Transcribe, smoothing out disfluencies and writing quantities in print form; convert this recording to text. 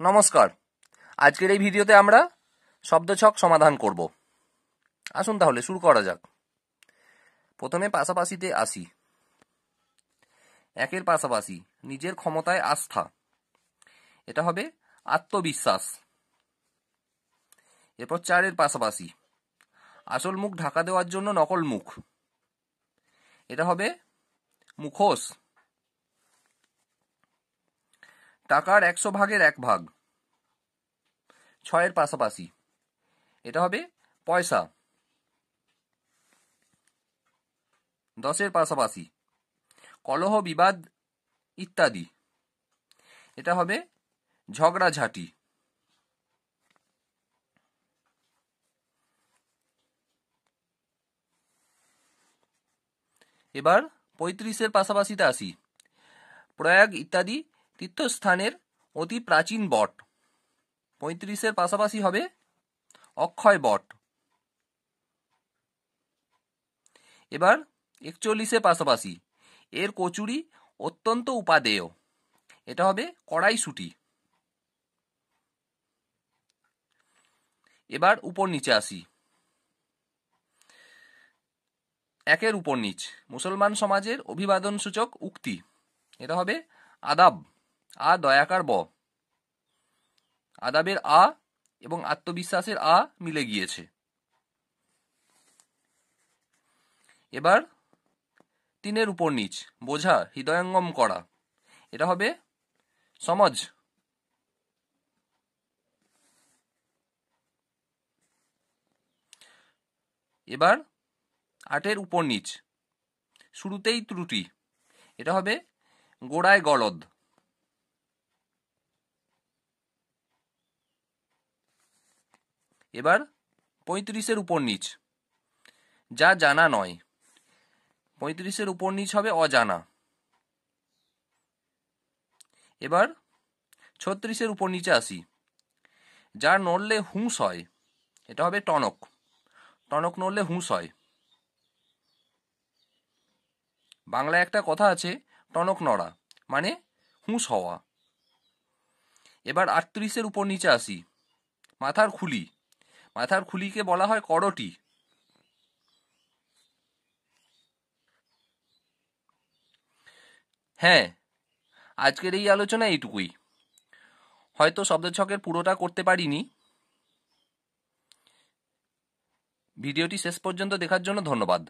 নমস্কার। আজকের এই ভিডিওতে আমরা শব্দছক সমাধান করব। আসুন তাহলে শুরু করা যাক। প্রথমে পাশাপাশিতে আসি। একের পাশাপাশি নিজের ক্ষমতায় আস্থা, এটা হবে আত্মবিশ্বাস। এরপর চারের পাশাপাশি আসল মুখ ঢাকা দেওয়ার জন্য নকল মুখ, এটা হবে মুখোশ। টাকার 100 ভাগের 1 ভাগ, 6-এর পাশাপাশি, এটা হবে পয়সা। 10-এর পাশাপাশি কলহ বিবাদ ইত্যাদি, এটা হবে ঝগড়াঝাটি। এবার 35-এর পাশাপাশিতে আসি। প্রয়াগ ইত্যাদি তীর্থস্থানের অতি প্রাচীন বট, 35-এর পাশাপাশি হবে অক্ষয় বট। এবার 41-এর পাশাপাশি এর কচুরি অত্যন্ত উপাদেয়, এটা হবে কড়াইশুঁটি। এবার উপর নিচে আসি। একের উপর নিচ মুসলমান সমাজের অভিবাদনসূচক উক্তি, এটা হবে আদাব, আ দয়াকার ব। আদাবের আ এবং আত্মবিশ্বাসের আ মিলে গিয়েছে। এবার 3-এর উপর নিচ বোঝা হৃদয়ঙ্গম করা, এটা হবে সমাজ। এবার 8-এর উপর নিচ শুরুতেই ত্রুটি, এটা হবে গোড়ায় গলদ। এবার 35-এর উপর নিচ যা জানা নয়, 35-এর উপর নিচ হবে অজানা। এবার 36-এর উপর নিচে আসি। যার নড়লে হুঁশ হয়, এটা হবে টনক, টনক নড়লে হুঁশ হয়। বাংলায় একটা কথা আছে, টনক নড়া মানে হুঁশ হওয়া। এবার 38-এর উপর নিচে আসি। মাথার খুলি, মাথার খুলিকে বলা হয় করটি। হ্যাঁ, আজকের এই আলোচনা এইটুকুই। হয়তো শব্দছকের পুরোটা করতে পারিনি। ভিডিওটি শেষ পর্যন্ত দেখার জন্য ধন্যবাদ।